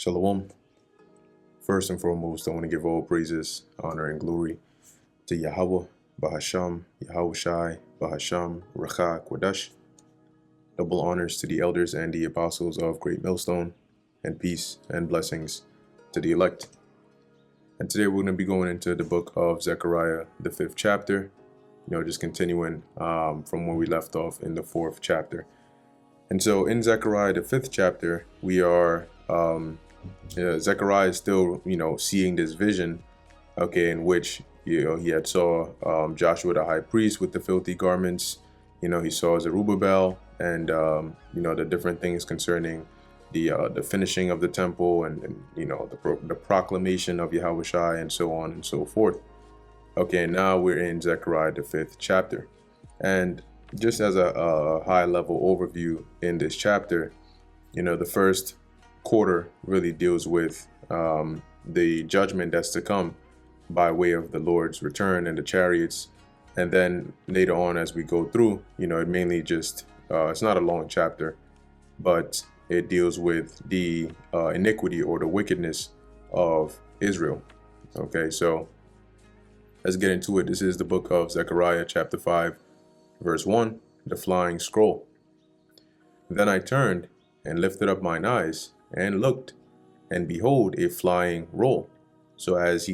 Shalom. First and foremost, I want to give all praises, honor, and glory to Yahweh, Bahasham, Yahushai, Bahasham, Recha, Kodesh. Double honors to the elders and the apostles of Great Millstone, and peace and blessings to the elect. And today we're going to be going into the book of Zechariah, the 5th chapter, just continuing from where we left off in the 4th chapter. And so in Zechariah, the 5th chapter, we are, Zechariah is still, seeing this vision, in which, he had saw Joshua the high priest with the filthy garments. He saw Zerubbabel and, the different things concerning the finishing of the temple and the proclamation of Yahushai and so on and so forth. Okay, now we're in Zechariah, the 5th chapter. And just as a high level overview in this chapter, the first quarter really deals with the judgment that's to come by way of the Lord's return and the chariots. And then later on, as we go through, it mainly just, it's not a long chapter, but it deals with the iniquity or the wickedness of Israel. Okay, so let's get into it. This is the book of Zechariah, chapter 5, verse 1, the flying scroll. Then I turned and lifted up mine eyes and looked, and behold, a flying roll. So as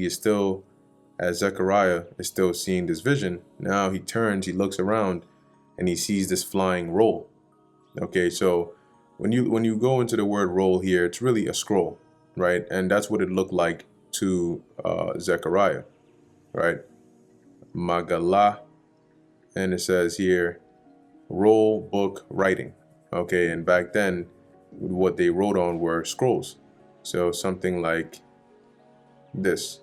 Zechariah is still seeing this vision, now he turns, he looks around, and he sees this flying roll. Okay, so when you go into the word roll here, it's really a scroll, right? And that's what it looked like to Zechariah, right? Magalah. And it says here, roll, book, writing. Okay, and back then, what they wrote on were scrolls. So something like this.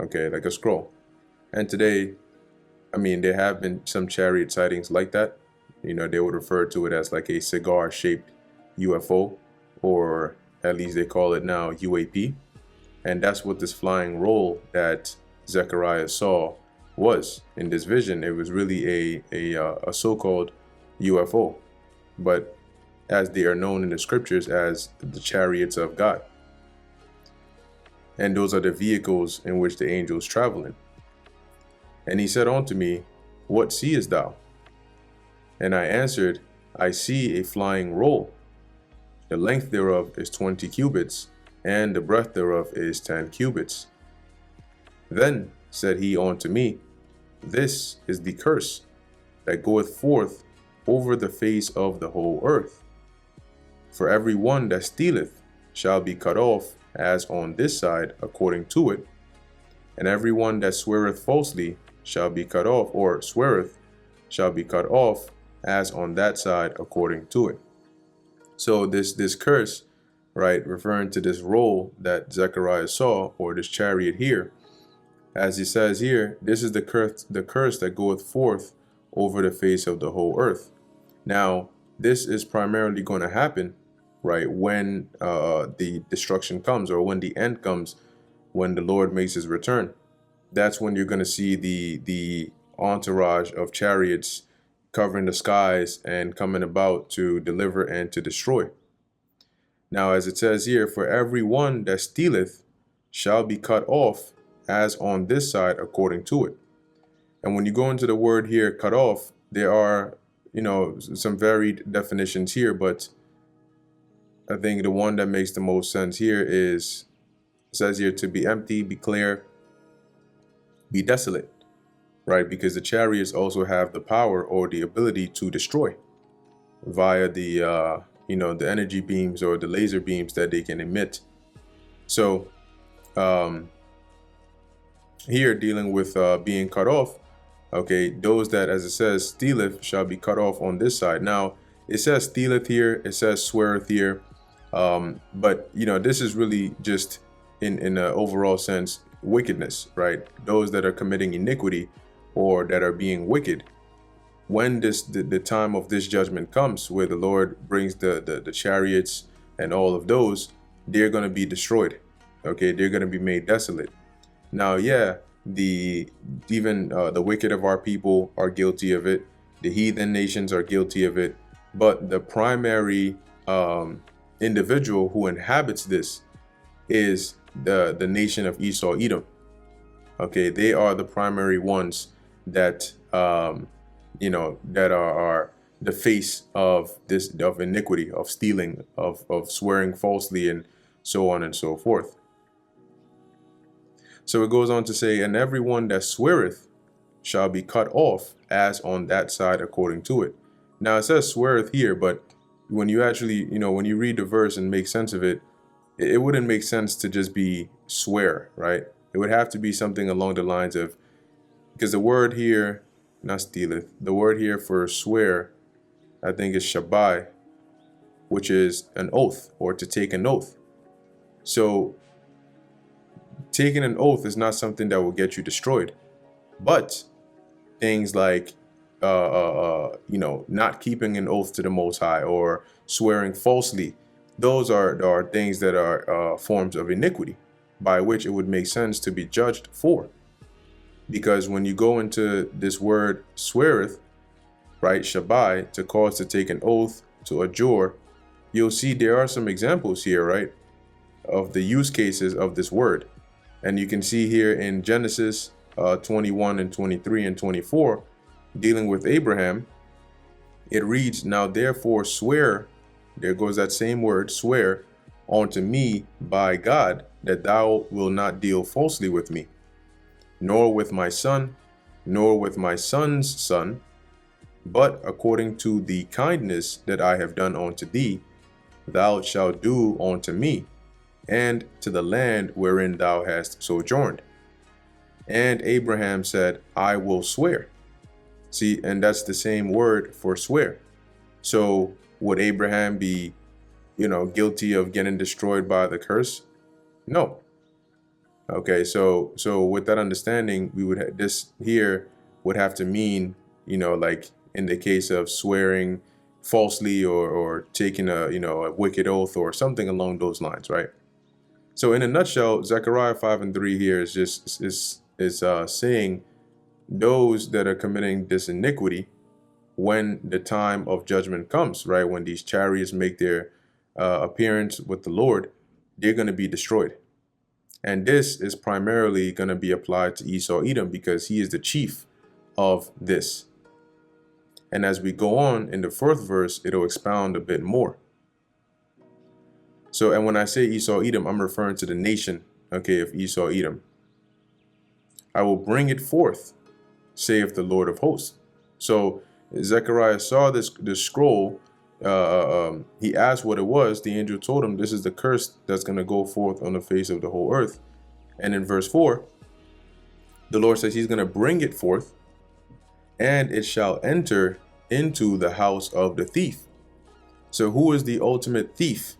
Okay, like a scroll. And today, there have been some chariot sightings like that. They would refer to it as like a cigar-shaped UFO, or at least they call it now UAP. And that's what this flying roll that Zechariah saw was in this vision. It was really a so-called UFO, but as they are known in the scriptures as the chariots of God. And those are the vehicles in which the angels travel in. And he said unto me, what seest thou? And I answered, I see a flying roll. The length thereof is 20 cubits, and the breadth thereof is 10 cubits. Then said he unto me, this is the curse that goeth forth over the face of the whole earth. For every one that stealeth shall be cut off as on this side according to it, and every one that sweareth falsely shall be cut off, or sweareth shall be cut off as on that side according to it. So this curse, right, referring to this roll that Zechariah saw, or this chariot here, as he says here, this is the curse that goeth forth over the face of the whole earth. Now, this is primarily going to happen, right, when the destruction comes, or when the end comes, when the Lord makes his return. That's when you're going to see the entourage of chariots covering the skies and coming about to deliver and to destroy. Now, as it says here, for every one that stealeth shall be cut off as on this side according to it. And when you go into the word here, cut off, there are, some varied definitions here, but I think the one that makes the most sense here is, it says here, to be empty, be clear, be desolate, right? Because the chariots also have the power or the ability to destroy via the energy beams or the laser beams that they can emit. So here, dealing with being cut off, okay, those that, as it says, stealeth shall be cut off on this side. Now, it says stealeth here, it says sweareth here, but this is really just in an overall sense wickedness, right? Those that are committing iniquity or that are being wicked. When the time of this judgment comes, where the Lord brings the chariots and all of those, they're going to be destroyed. Okay, they're going to be made desolate. Now, yeah, the wicked of our people are guilty of it. The heathen nations are guilty of it. But the primary individual who inhabits this is the nation of Esau, Edom. Okay, they are the primary ones that that are the face of this, of iniquity, of stealing, of swearing falsely, and so on and so forth. So it goes on to say, and everyone that sweareth shall be cut off as on that side according to it. Now it says sweareth here, but when you actually, when you read the verse and make sense of it, it wouldn't make sense to just be swear, right? It would have to be something along the lines of, because the word here, not stealeth, the word here for swear, I think is shabai, which is an oath, or to take an oath. So taking an oath is not something that will get you destroyed, but things like not keeping an oath to the Most High, or swearing falsely, those are things that are forms of iniquity, by which it would make sense to be judged for. Because when you go into this word sweareth, right, shabai, to cause to take an oath, to adjure, you'll see there are some examples here, right, of the use cases of this word. And you can see here in Genesis 21 and 23 and 24, dealing with Abraham, it reads, now therefore swear, there goes that same word, swear, unto me by God, that thou wilt not deal falsely with me, nor with my son, nor with my son's son, but according to the kindness that I have done unto thee, thou shalt do unto me, and to the land wherein thou hast sojourned. And Abraham said, I will swear. See, and that's the same word for swear. So would Abraham be, guilty of getting destroyed by the curse? No. Okay, so with that understanding, we would this here would have to mean, like in the case of swearing falsely, or taking a wicked oath, or something along those lines, right? So in a nutshell, Zechariah 5 and 3 here is just saying those that are committing this iniquity, when the time of judgment comes, right, when these chariots make their appearance with the Lord, they're going to be destroyed. And this is primarily going to be applied to Esau, Edom, because he is the chief of this. And as we go on in the fourth verse, it'll expound a bit more. So, and when I say Esau, Edom, I'm referring to the nation, okay, of Esau, Edom. I will bring it forth, saith the Lord of hosts. So Zechariah saw this scroll. He asked what it was. The angel told him, this is the curse that's going to go forth on the face of the whole earth. And in verse 4, the Lord says he's going to bring it forth, and it shall enter into the house of the thief. So who is the ultimate thief?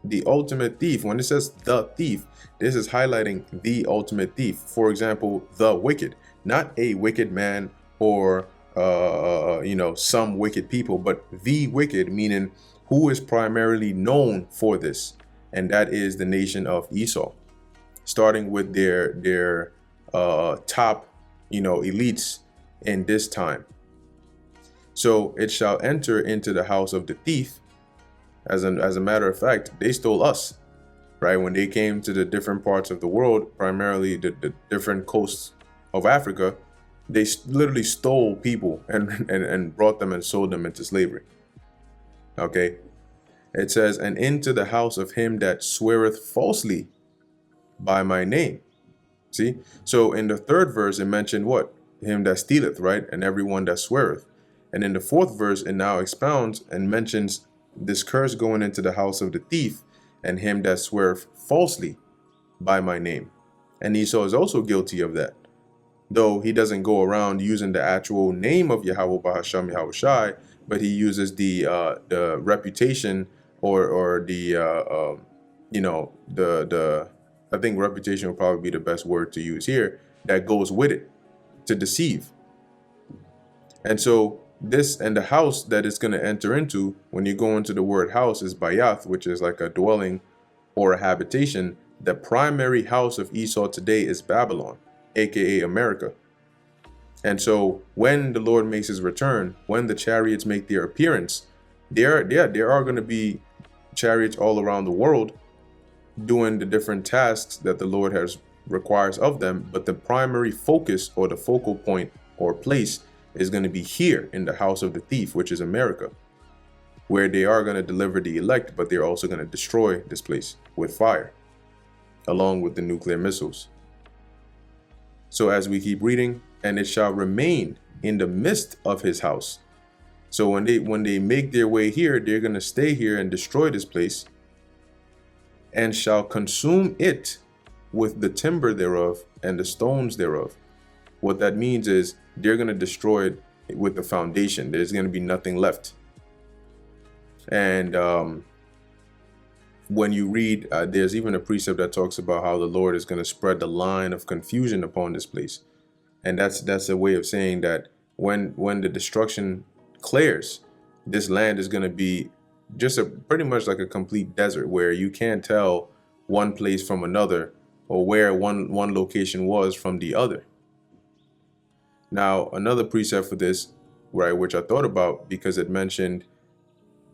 The ultimate thief, when it says the thief, this is highlighting the ultimate thief. For example, the wicked, not a wicked man, or some wicked people, but the wicked, meaning who is primarily known for this, and that is the nation of Esau, starting with their top elites in this time. So it shall enter into the house of the thief. As a matter of fact, they stole us, right? When they came to the different parts of the world, primarily the different coasts of Africa, they literally stole people and brought them and sold them into slavery. Okay. It says, and into the house of him that sweareth falsely by my name. See? So in the third verse, it mentioned what? Him that stealeth, right? And everyone that sweareth. And in the fourth verse, it now expounds and mentions this curse going into the house of the thief and him that sweareth falsely by my name. And Esau is also guilty of that, though he doesn't go around using the actual name of Yahweh Bahasham Yahushai, but he uses the reputation, or the I think reputation would probably be the best word to use here, that goes with it, to deceive. And so this, and the house that it's going to enter into, when you go into the word house, is bayath, which is like a dwelling or a habitation. The primary house of Esau today is Babylon, aka America. And so when the Lord makes his return, when the chariots make their appearance, there are going to be chariots all around the world doing the different tasks that the Lord has requires of them, but the primary focus or the focal point or place is going to be here in the house of the thief, which is America, where they are going to deliver the elect, but they're also going to destroy this place with fire, along with the nuclear missiles. So as we keep reading, and it shall remain in the midst of his house. So when they make their way here, they're going to stay here and destroy this place, and shall consume it with the timber thereof and the stones thereof. What that means is they're going to destroy it with the foundation. There's going to be nothing left. And when you read, there's even a precept that talks about how the Lord is going to spread the line of confusion upon this place. And that's a way of saying that when the destruction clears, this land is going to be just pretty much like a complete desert, where you can't tell one place from another, or where one location was from the other. Now, another precept for this, right, which I thought about because it mentioned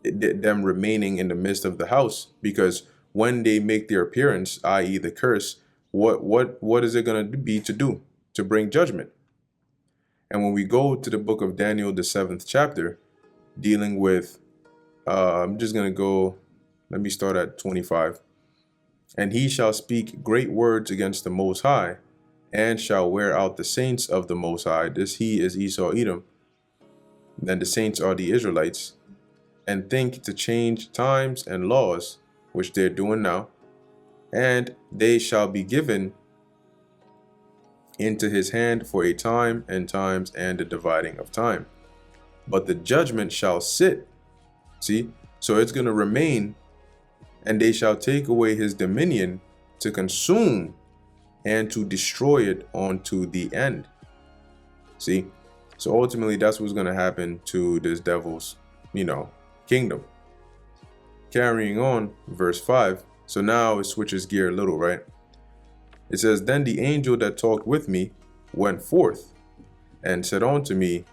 them remaining in the midst of the house, because when they make their appearance, i.e. the curse, what is it going to be to do? To bring judgment. And when we go to the book of Daniel, the 7th chapter, dealing with, I'm just going to go, let me start at 25. And he shall speak great words against the Most High, and shall wear out the saints of the Most High. This he is Esau, Edom. Then the saints are the Israelites, and think to change times and laws, which they're doing now, and they shall be given into his hand for a time and times and the dividing of time. But the judgment shall sit. See, so it's going to remain, and they shall take away his dominion to consume and to destroy it unto the end. See, so ultimately that's what's going to happen to this devil's, kingdom. Carrying on, verse 5. So now it switches gear a little, right? It says, then the angel that talked with me went forth and said unto me,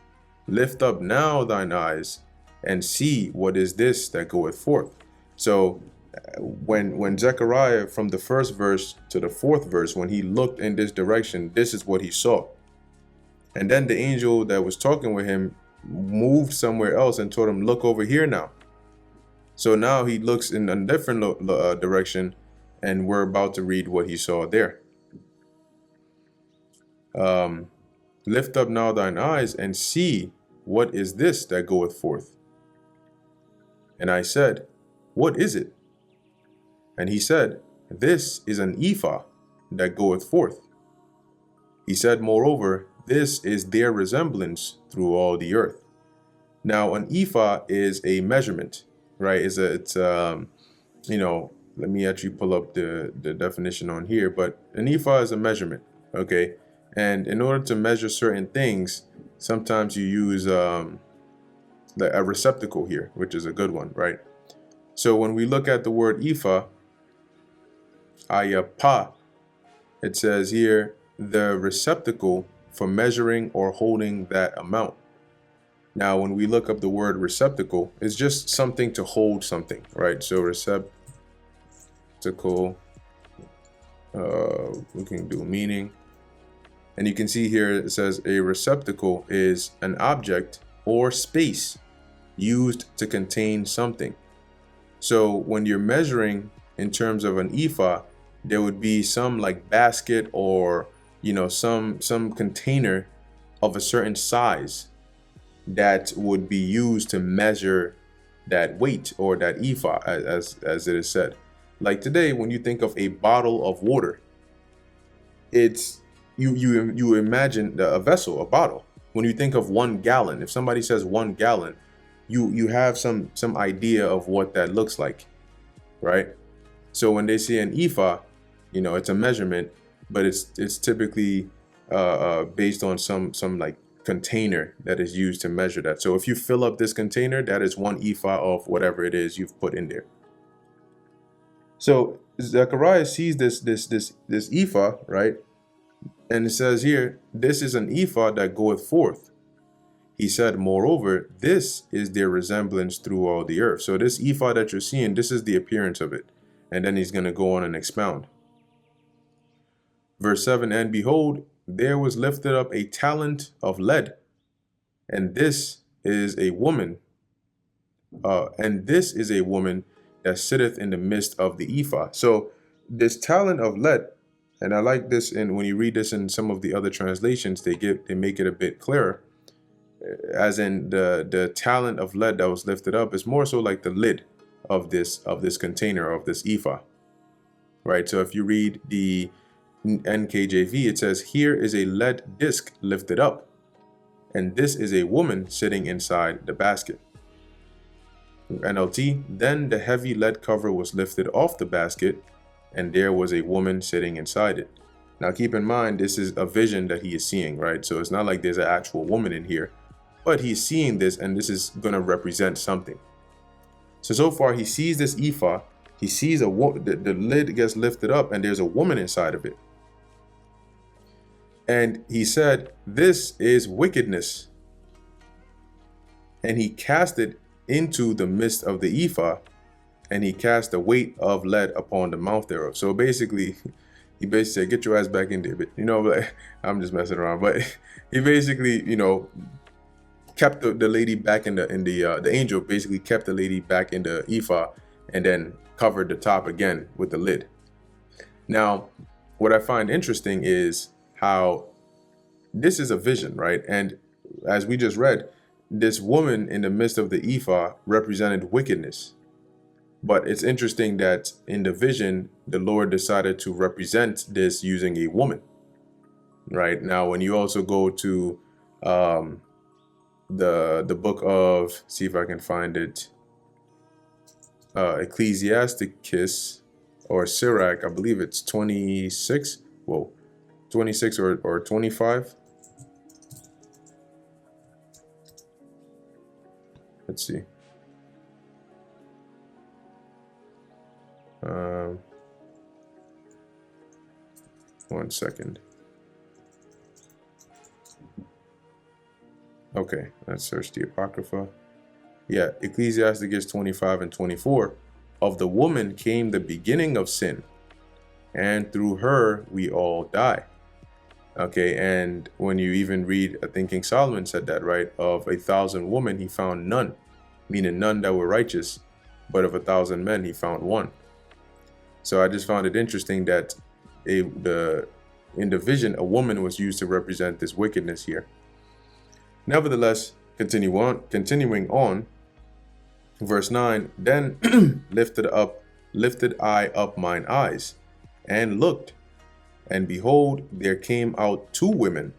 lift up now thine eyes and see what is this that goeth forth. So when Zechariah, from the first verse to the 4th verse, when he looked in this direction, this is what he saw. And then the angel that was talking with him moved somewhere else and told him, look over here now. So now he looks in a different direction, and we're about to read what he saw there. Lift up now thine eyes and see what is this that goeth forth. And I said, what is it? And he said, this is an ephah that goeth forth. He said, moreover, this is their resemblance through all the earth. Now, an ephah is a measurement, right? Let me actually pull up the definition on here, but an ephah is a measurement, okay? And in order to measure certain things, sometimes you use a receptacle here, which is a good one, right? So when we look at the word ephah, ayapa, it says here, the receptacle for measuring or holding that amount. Now, when we look up the word receptacle, it's just something to hold something, right? So receptacle, we can do meaning. And you can see here it says a receptacle is an object or space used to contain something. So when you're measuring in terms of an ephah, there would be some like basket or some container of a certain size that would be used to measure that weight or that ephah, as it is said. Like today, when you think of a bottle of water, it's you imagine a vessel, a bottle. When you think of 1 gallon, if somebody says 1 gallon, you have some idea of what that looks like, right? So when they say an ephah, it's a measurement, but it's typically based on some like container that is used to measure that. So if you fill up this container, that is 1 ephah of whatever it is you've put in there. So Zechariah sees this ephah, right? And it says here, this is an ephah that goeth forth. He said, moreover, this is their resemblance through all the earth. So this ephah that you're seeing, this is the appearance of it. And then he's going to go on and expound. Verse 7, and behold, there was lifted up a talent of lead, and this is a woman, that sitteth in the midst of the ephah. So this talent of lead, and I like this, and when you read this in some of the other translations, they make it a bit clearer. As in the talent of lead that was lifted up is more so like the lid of this container, of this ephah, right? So if you read the NKJV, it says, here is a lead disc lifted up, and this is a woman sitting inside the basket. NLT, then the heavy lead cover was lifted off the basket, and there was a woman sitting inside it. Now keep in mind, this is a vision that he is seeing, right? So it's not like there's an actual woman in here, but he's seeing this, and this is going to represent something. So far he sees this ephah, he sees the lid gets lifted up, and there's a woman inside of it. And he said, this is wickedness. And he cast it into the midst of the ephah, and he cast the weight of lead upon the mouth thereof. So basically, he basically said, get your ass back in there. But, like, I'm just messing around. But he basically, kept the lady back the angel basically kept the lady back in the ephah, and then covered the top again with the lid. Now, what I find interesting is how this is a vision, right? And as we just read, this woman in the midst of the ephah represented wickedness. But it's interesting that in the vision, the Lord decided to represent this using a woman, right? Now, when you also go to the book of, see if I can find it, Ecclesiasticus or Sirach, I believe it's 26. Whoa, 26 or 25. Let's see. One second. Okay, let's search the Apocrypha. Yeah, Ecclesiasticus 25 and 24. Of the woman came the beginning of sin, and through her we all die. Okay, and when you even read, I think King Solomon said that, right? Of 1,000 women, he found none, meaning none that were righteous, but of 1,000 men, he found one. So I just found it interesting that in the vision, a woman was used to represent this wickedness here. Nevertheless, continuing on, verse 9, then lifted I up mine eyes, and looked, and behold, there came out 2 women,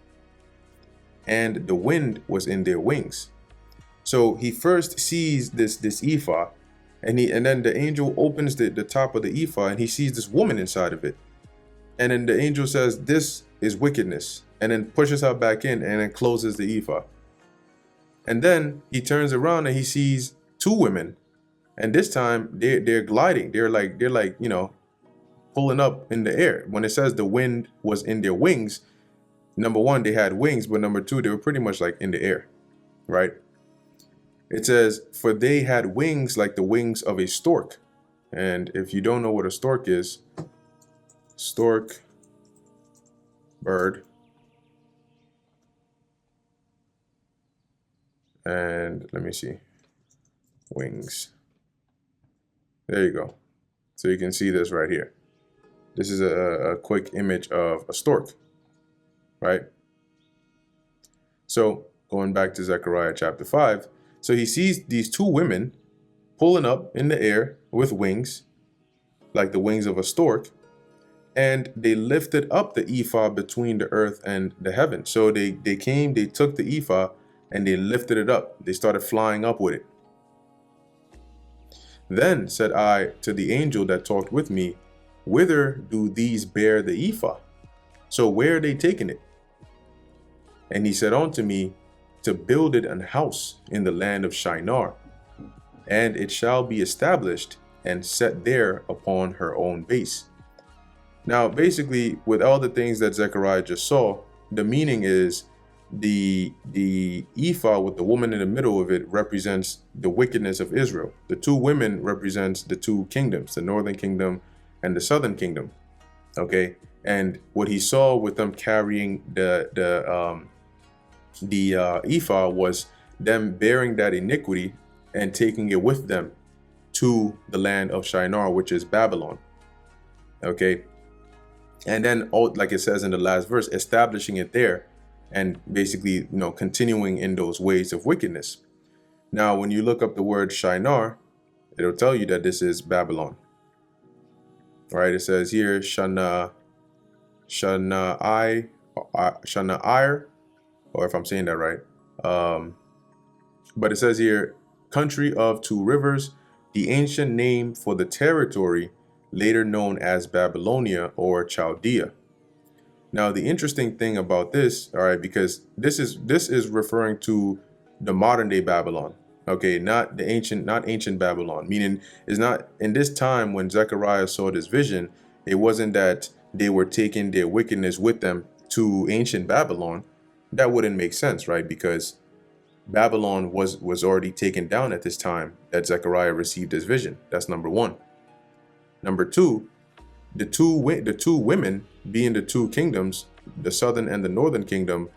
and the wind was in their wings. So he first sees this ephah, and then the angel opens the top of the ephah, and he sees this woman inside of it. And then the angel says, this is wickedness, and then pushes her back in, and then closes the ephah. And then he turns around and he sees 2 women, and this time they're gliding. They're like pulling up in the air. When it says the wind was in their wings, number one, they had wings, but number two, they were pretty much like in the air, right? It says, for they had wings like the wings of a stork. And if you don't know what a stork is, stork, bird, and let me see, wings. There you go. So you can see this right here. This is a quick image of a stork, right? So going back to Zechariah chapter 5, so he sees these 2 women pulling up in the air with wings, like the wings of a stork, and they lifted up the ephah between the earth and the heaven. So they took the ephah and they lifted it up. They started flying up with it. Then said I to the angel that talked with me, whither do these bear the ephah? So where are they taking it? And he said unto me, to build it an house in the land of Shinar, and it shall be established and set there upon her own base. Now, basically, with all the things that Zechariah just saw, the meaning is the ephah with the woman in the middle of it represents the wickedness of Israel. The two women represents the two kingdoms, the northern kingdom and the southern kingdom. Okay, and what he saw with them carrying the ephah was them bearing that iniquity and taking it with them to the land of Shinar, which is Babylon. Okay, and then, like it says in the last verse, establishing it there and basically, continuing in those ways of wickedness. Now, when you look up the word Shinar, it'll tell you that this is Babylon. All right, it says here Shanair, or if I'm saying that right. But it says here, country of two rivers, the ancient name for the territory later known as Babylonia or Chaldea. Now, the interesting thing about this, all right, because this is referring to the modern day Babylon, okay, not ancient Babylon, meaning it's not in this time when Zechariah saw this vision, it wasn't that they were taking their wickedness with them to ancient Babylon. That wouldn't make sense, right? Because Babylon was already taken down at this time that Zechariah received this vision. That's number one. Number two, the two women being the two kingdoms, the southern and the northern kingdom,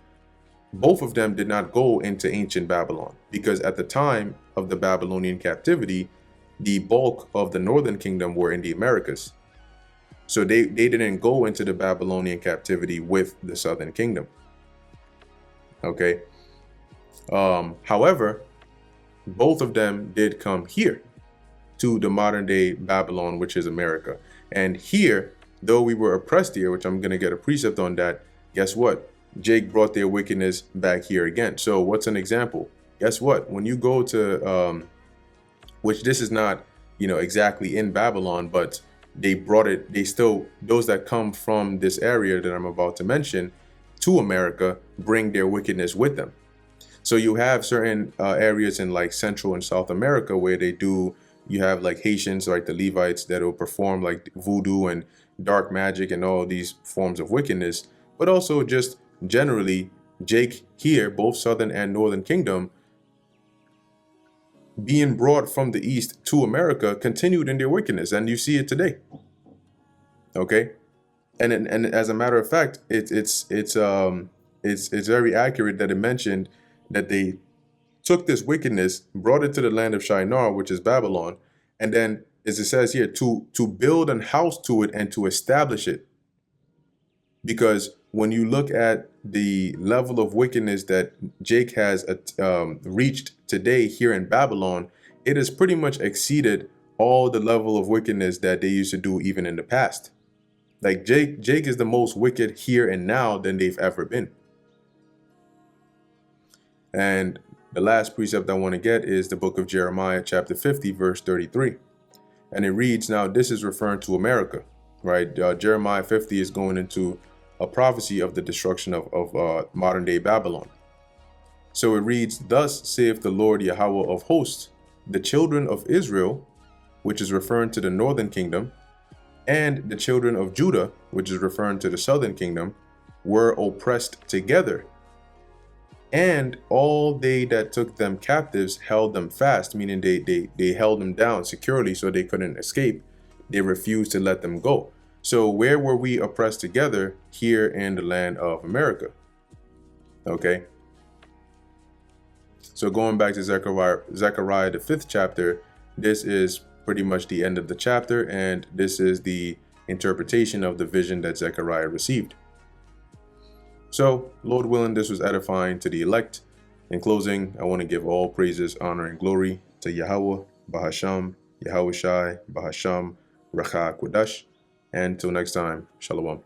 both of them did not go into ancient Babylon, because at the time of the Babylonian captivity, the bulk of the northern kingdom were in the Americas. So they didn't go into the Babylonian captivity with the southern kingdom. Okay. However, both of them did come here to the modern day Babylon, which is America. And here, though we were oppressed here, which I'm going to get a precept on that, guess what? Jake brought their wickedness back here again. So what's an example? Guess what? When you go to, which this is not, exactly in Babylon, but they brought it, those that come from this area that I'm about to mention to America, bring their wickedness with them. So you have certain areas in like Central and South America where you have like Haitians, like the Levites, that will perform like voodoo and dark magic and all these forms of wickedness. But also just generally, Jake here, both Southern and Northern Kingdom, being brought from the East to America, continued in their wickedness. And you see it today. Okay. And as a matter of fact, it's very accurate that it mentioned that they took this wickedness, brought it to the land of Shinar, which is Babylon, and then, as it says here, to build a house to it and to establish it. Because when you look at the level of wickedness that Jake has reached today here in Babylon, it has pretty much exceeded all the level of wickedness that they used to do even in the past. Like Jake is the most wicked here and now than they've ever been. And the last precept I want to get is the book of Jeremiah, chapter 50, verse 33. And it reads, now this is referring to America, right? Jeremiah 50 is going into a prophecy of the destruction of modern day Babylon. So it reads, thus saith the Lord Yahweh of hosts, the children of Israel, which is referring to the northern kingdom, and the children of Judah, which is referring to the southern kingdom, were oppressed together. And all they that took them captives held them fast, meaning they held them down securely so they couldn't escape. They refused to let them go. So where were we oppressed together? Here in the land of America. Okay. So going back to Zechariah, the 5th chapter, this is pretty much the end of the chapter, and this is the interpretation of the vision that Zechariah received. So, Lord willing, this was edifying to the elect. In closing, I want to give all praises, honor, and glory to Yahweh, Bahasham, Yahweh Shai, Bahasham, Racha Kodash. And until next time, Shalom.